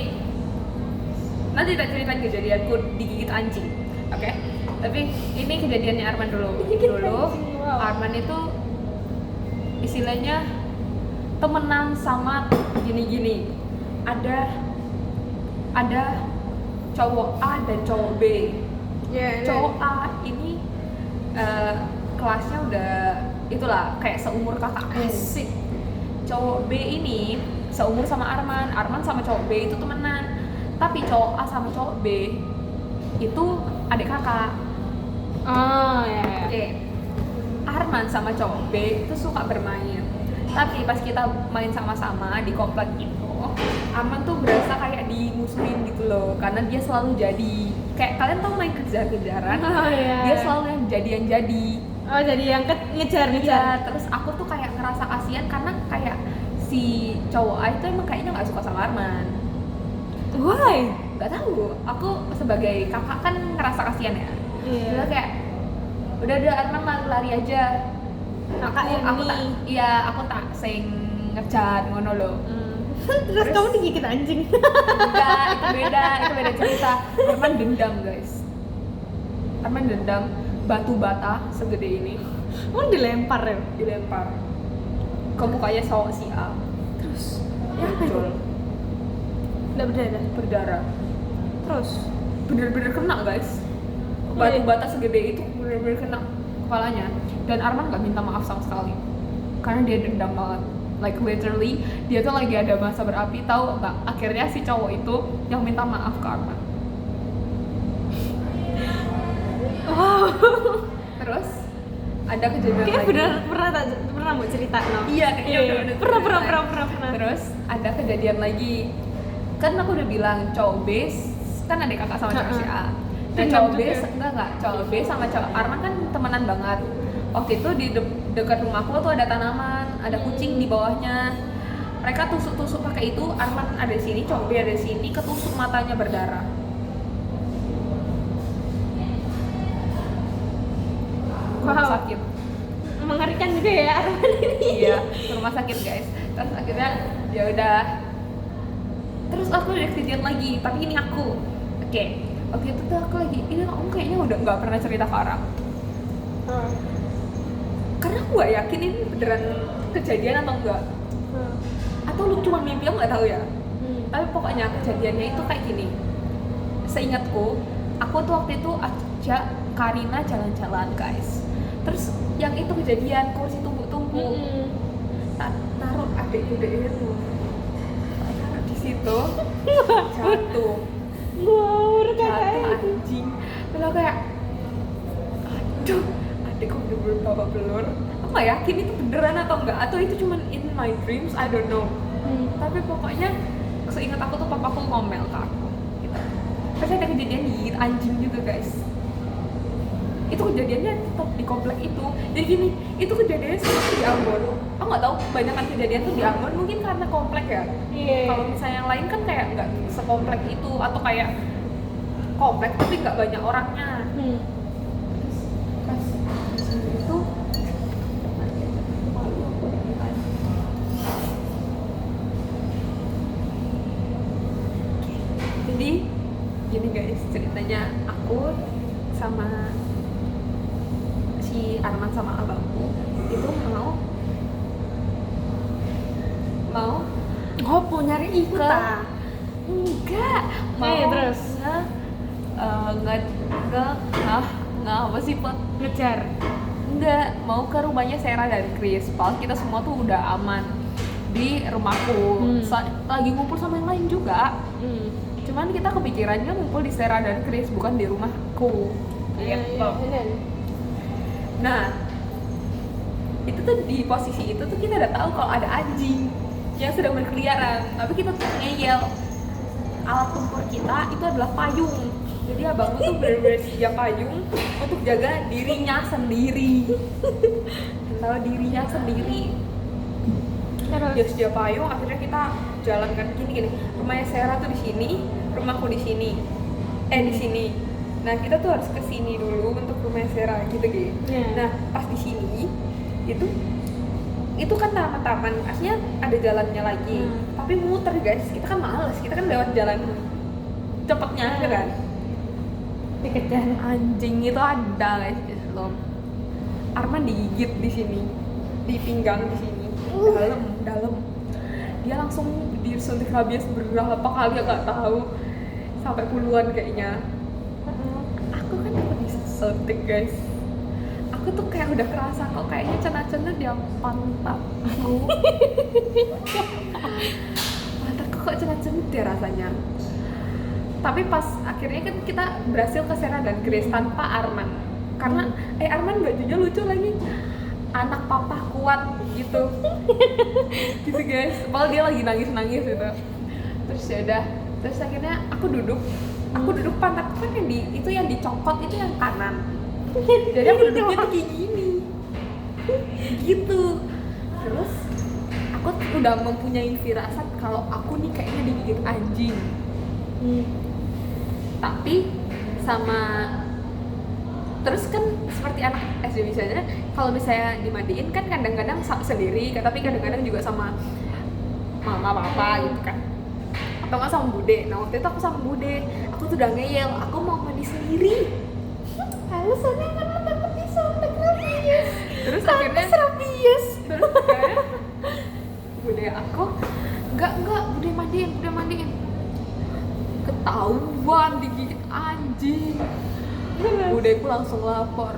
nanti tak ceritain kejadianku digigit anjing, oke? Tapi ini kejadiannya Arman dulu. Wow. Arman itu istilahnya temenan sama gini-gini. Ada cowok A dan cowok B. Cowok A ini kelasnya udah itulah kayak seumur kakak. Asik. Cowok B ini seumur sama Arman sama cowok B itu temenan. Tapi cowok A sama cowok B itu adik kakak. Oh ya. Oke. Arman sama cowok B itu suka bermain. Tapi pas kita main sama-sama di komplek itu, Arman tuh berasa kayak dimusuhin gitu loh, karena dia selalu jadi kayak kalian tau main kejar-kejaran, Oh, iya. dia selalu yang jadi. Oh jadi yang ngejar. Iya, terus aku tuh kayak ngerasa kasihan karena kayak si cowok A itu emang kayaknya nggak suka sama Arman. Why? Nggak tahu, aku sebagai kakak kan ngerasa kasihan ya. Iya. Dia kayak udah Arman lari aja. Kakak yang aku ini. tak, iya aku tak sing ngejar ngono loh. Terus kamu digigit anjing. Enggak, itu beda cerita. Arman dendam guys. Arman dendam batu bata segede ini Kamu dilempar ya? dilempar ke mukanya cowok si A. Terus ya Muncul Nggak berdarah. berdarah. Terus Bener-bener kena guys. Batu bata segede itu bener-bener kena kepalanya. Dan Arman nggak minta maaf sama sekali karena dia dendam banget. Like literally dia tuh lagi ada masa berapi, tahu nggak? Akhirnya si cowok itu yang minta maaf ke Arman. wow. Terus ada kejadian Kayak lagi. pernah mau cerita no? Iya, kayaknya udah Pernah. Terus ada kejadian lagi. Kan aku udah bilang cowok B kan adik kakak sama cowok si A. Nah, Dendam cowok B juga. enggak. Cowok B sama cowok Arman kan temenan banget. Waktu itu di dekat rumahku tuh ada tanaman, ada kucing di bawahnya. Mereka tusuk-tusuk pakai itu, Arman ada di sini, cowok B ada di sini, ketusuk matanya berdarah. Rumah Wow. sakit. Mengerikan juga ya Arman ini. Iya, ke rumah sakit guys. Terus akhirnya ya udah. Terus aku ada kejadian lagi, tapi ini aku. Oke, waktu itu tuh aku lagi, ini kamu kayaknya udah nggak pernah cerita ke orang. Karena aku nggak yakin ini beneran kejadian atau enggak. Atau lu cuma mimpi, aku nggak tahu ya. Tapi pokoknya kejadiannya itu kayak gini. Seingatku, aku tuh waktu itu ajak Karina jalan-jalan guys. Terus yang itu kejadian kursi tumpuk-tumpuk. Taruh adikku deh itu. Taruh di situ. Jatuh. Wow, Jatuh anjing. Terus aku kayak aduh, adikku bener-bener babak belur. Aku gak yakin itu beneran atau enggak, atau itu cuma in my dreams, I don't know. Tapi pokoknya seingat aku tuh papaku ngomel ke aku gitu. Terus ada kejadian digigit anjing juga guys. Itu kejadiannya tetap di komplek itu. Jadi gini, itu kejadiannya sih di Ambon. Aku nggak tahu kebanyakan kejadian tuh di Ambon mungkin karena komplek ya. Iya. Kalau misalnya yang lain kan kayak nggak sekomplek itu, atau kayak komplek tapi nggak banyak orangnya. Terus pas di sini itu jadi gini guys, ceritanya aku sama si Arman sama abangku itu mau Gopo nyari ikut Ke- ah. enggak mau Terus? nggak apa sih Pot? Ngejar. Enggak, mau ke rumahnya Sarah dan Chris. Padahal kita semua tuh udah aman di rumahku. Lagi ngumpul sama yang lain juga. Cuman kita kepikirannya ngumpul di Sarah dan Chris, bukan di rumahku. Gitu. Nah, itu tuh di posisi itu tuh kita udah tahu kalau ada anjing yang sedang berkeliaran. Tapi kita tuh ngeyel. Alat tempur kita itu adalah payung. Jadi abangku tuh bener-bener siap payung untuk jaga dirinya sendiri. Tahu dirinya sendiri. Dia sedia payung, akhirnya kita jalankan gini. Rumahnya Sarah tuh di sini, rumahku di sini. Di sini. Nah, kita tuh harus ke sini dulu untuk rumahnya Sarah gitu. Yeah. Nah, pas di sini itu kan taman-taman, aslinya ada jalannya lagi. Tapi muter guys, kita kan males, kita kan lewat jalan cepetnya aja kan. dikejar. Anjing itu ada guys di dalam. Arman digigit di sini, di pinggang di sini, dalam. Dia langsung disuntik rabies berapa kali nggak tahu, sampai puluhan kayaknya. Aku kan udah disuntik guys. Aku tuh kayak udah kerasa kok kayaknya cena-cena dia pantat aku. Pantatku kok cena-cena dia rasanya. Tapi pas akhirnya kan kita berhasil ke Sera dan Grace tanpa Arman. Karena Arman bajunya lucu lagi. Anak papa kuat gitu. Gitu guys. Padahal dia lagi nangis-nangis gitu. Terus ya udah, terus akhirnya aku duduk pantatku kan yang dicokot itu yang kanan. Jadi aku duduknya tuh kayak gini. Gitu. Terus aku udah mempunyai firasat kalau aku nih kayaknya digigit anjing. Tapi sama terus kan seperti anak SD misalnya kalau misalnya dimandiin kan kadang-kadang sendiri tapi kadang-kadang juga sama mama papa gitu kan atau nggak sama bude. Nah waktu itu aku sama bude, aku tuh udah ngeyel aku mau mandi sendiri alasannya karena takut disuntik rabies. Terus akhirnya rabies terus akhirnya bude aku enggak bude mandiin ketahuan digigit anjing. Budeku langsung lapor,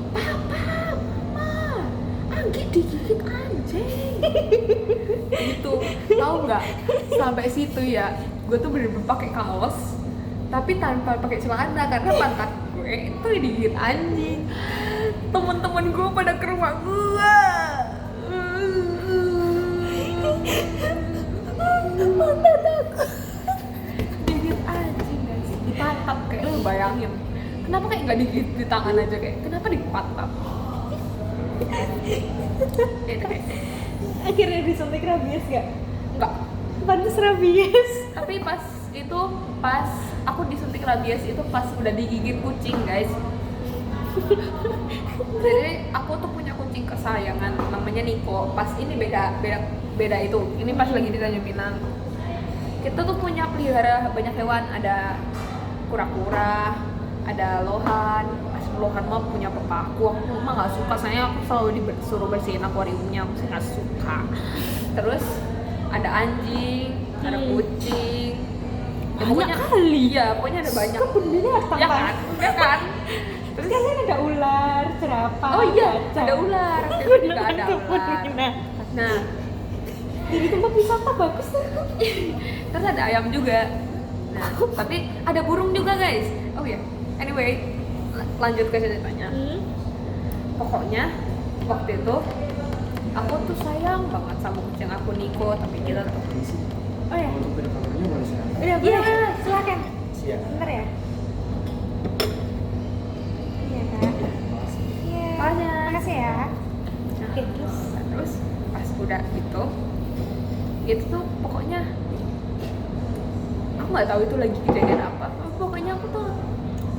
papa, ma, Anggi digigit anjing. Gitu, tahu nggak? Sampai situ ya, gue tuh bener-bener pakai kaos, tapi tanpa pakai celana karena pantat gue itu digigit anjing. Temen-temen gue pada ke rumah gue. Pantat aku digigit anjing guys, di pantat kayak lu bayangin. Kenapa kayak nggak digigit di tangan aja kayak? Kenapa di pantat? Akhirnya disuntik rabies gak? Enggak. Pantes rabies. Tapi pas aku disuntik rabies itu pas udah digigit kucing guys. Jadi aku tuh punya kucing kesayangan namanya Niko. Pas ini beda itu. Ini pas lagi di Tanjung Pinang. Kita tuh punya pelihara banyak hewan, ada kura-kura, ada lohan. Lohan mah punya papaku, aku mah nggak suka, soalnya aku selalu disuruh bersihin akuariumnya, aku sih nggak suka. Terus ada anjing, ada kucing. Ya, Banyak kali. Iya, pokoknya ada banyak. Kebun binatang Ya kan? Ya kan? Terus kalian ada ular, jerapah. Oh iya, gajah. ada ular. Waktu itu juga ada Kebun ular. binatang. Nah, Jadi tempat wisata bagus tuh. terus ada ayam juga. Nah, tapi ada burung juga guys. Oh ya, anyway, lanjut ke ceritanya. Pokoknya waktu itu aku tuh sayang banget sama kucing aku Niko, tapi kita tuh Oh ya. Untuk videonya boleh sih. Iya, boleh. Silakan. Siap. Bentar ya. Iya, Kak. Iya. Banyak. Makasih ya. Nah, Oke, terus pas udah itu tuh pokoknya aku nggak tahu itu lagi kejadian apa. Pokoknya aku tuh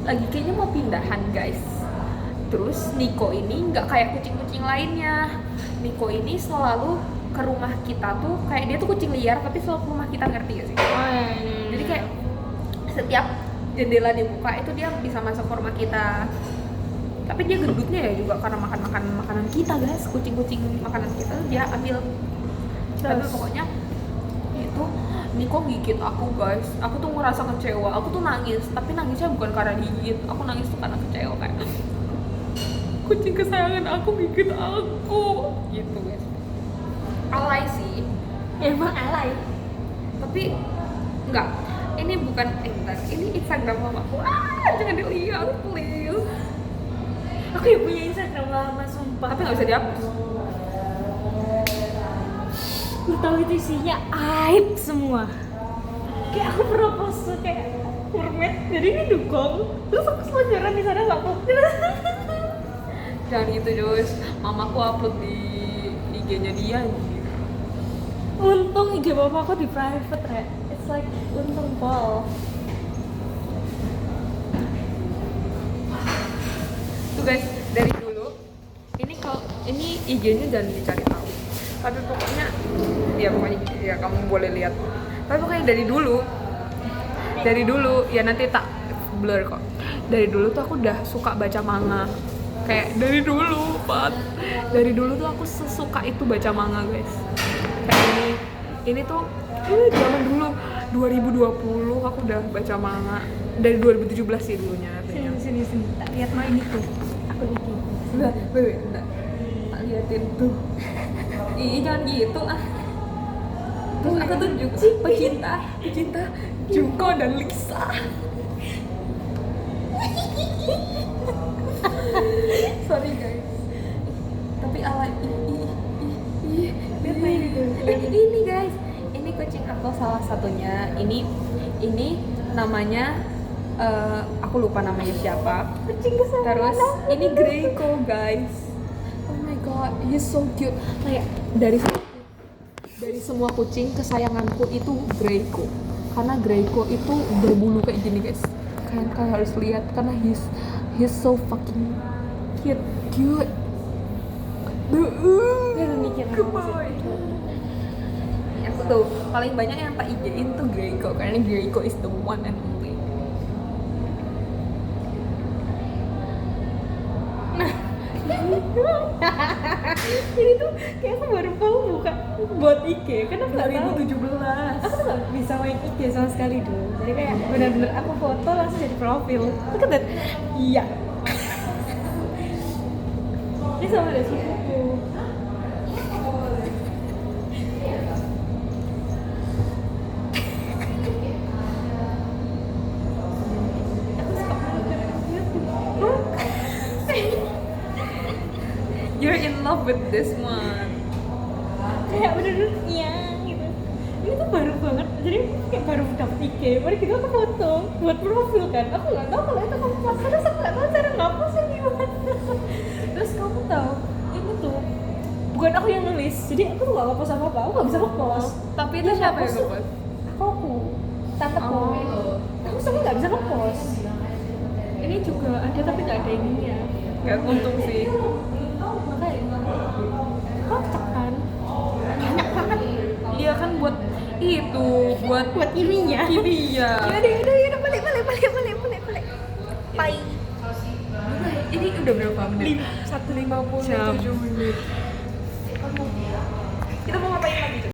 lagi kayaknya mau pindahan guys. Terus Niko ini nggak kayak kucing-kucing lainnya. Niko ini selalu ke rumah kita tuh kayak dia tuh kucing liar tapi selalu ke rumah kita, ngerti gak sih? Oh ya. Jadi kayak setiap jendela dibuka itu dia bisa masuk ke rumah kita. Tapi dia gendutnya ya juga karena makan makanan kita guys. Kucing-kucing makanan kita tuh dia ambil. Tapi pokoknya itu Niko gigit aku guys. Aku tuh ngerasa kecewa. Aku tuh nangis. Tapi nangisnya bukan karena digigit. Aku nangis tuh karena kecewa kayak kucing kesayangan aku gigit aku gitu guys. Alay sih. Emang alay. Tapi enggak. Ini bukan bentar. Ini Instagram mamaku. Jangan dilihat please. Aku ya punya Instagram lama sumpah. Tapi nggak bisa dihapus. Lu tahu itu isinya aib semua. Kayak aku pernah post tuh kayak mermaid, jadi ini dugong. Terus aku selonjoran di sana nggak fokus. Jangan gitu Jos. Mamaku upload di IG-nya dia. Untung IG bapak aku di private ya. It's like untung pol. Tuh guys, dari dulu ini IG-nya jangan dicari tahu. Tapi pokoknya ya kamu boleh lihat. Tapi pokoknya dari dulu ya nanti tak blur kok. Dari dulu tuh aku udah suka baca manga. Kayak dari dulu, Pat. Dari dulu tuh aku sesuka itu baca manga, guys. Kayak ini tuh zaman dulu 2020 aku udah baca manga. Dari 2017 sih dulunya artinya. Sini. Tak lihat mah ini tuh. Aku bikin. Enggak. Tak liatin tuh. Ih, jangan gitu ah. Terus aku tunjuk pecinta Juko dan Lisa. Sorry guys. Tapi ala Lihat mah ini tuh. ini guys. Ini kucing aku salah satunya. Ini namanya aku lupa namanya siapa. Kucing kesayangan. Terus ini Greiko guys. Oh my god, he's so cute. Kayak dari semua kucing kesayanganku itu Greiko. Karena Greiko itu berbulu kayak gini guys. Kalian harus lihat karena he's so fucking cute. Gemoy. Aku tuh paling banyak yang tak ijein tuh Greiko karena Greiko is the one and only. Ini tuh kayak aku baru tahu buka buat IG kan aku nggak tahu. 2017. Aku tuh nggak bisa main IG sama sekali dulu. Jadi kayak benar-benar aku foto langsung jadi profil. Look at that. Iya. Ini sama ada suku. You're in love with this one. Kayak bener-bener iya gitu. Ini tuh baru banget, jadi kayak baru dapet IG. Mari kita aku foto buat profil kan. Aku nggak tahu kalau itu kamu post, karena aku nggak tahu cara ngapusnya gimana. Terus kamu tahu ini tuh bukan aku yang nulis, jadi aku tuh nggak ngepost apa-apa. Aku nggak bisa ngepost. Tapi itu Yang siapa yang ngepost tuh ngepost? Aku, tanteku. Aku sama nggak bisa ngepost. Ini juga ada tapi nggak ada ininya. Gak untung sih. Makanya kocak kan. Banyak banget. Iya kan buat itu, buat Ininya. Kimia. Yaudah, balik. Bye. Ini udah berapa menit? 1:57 Jam. menit. Kita mau ngapain lagi?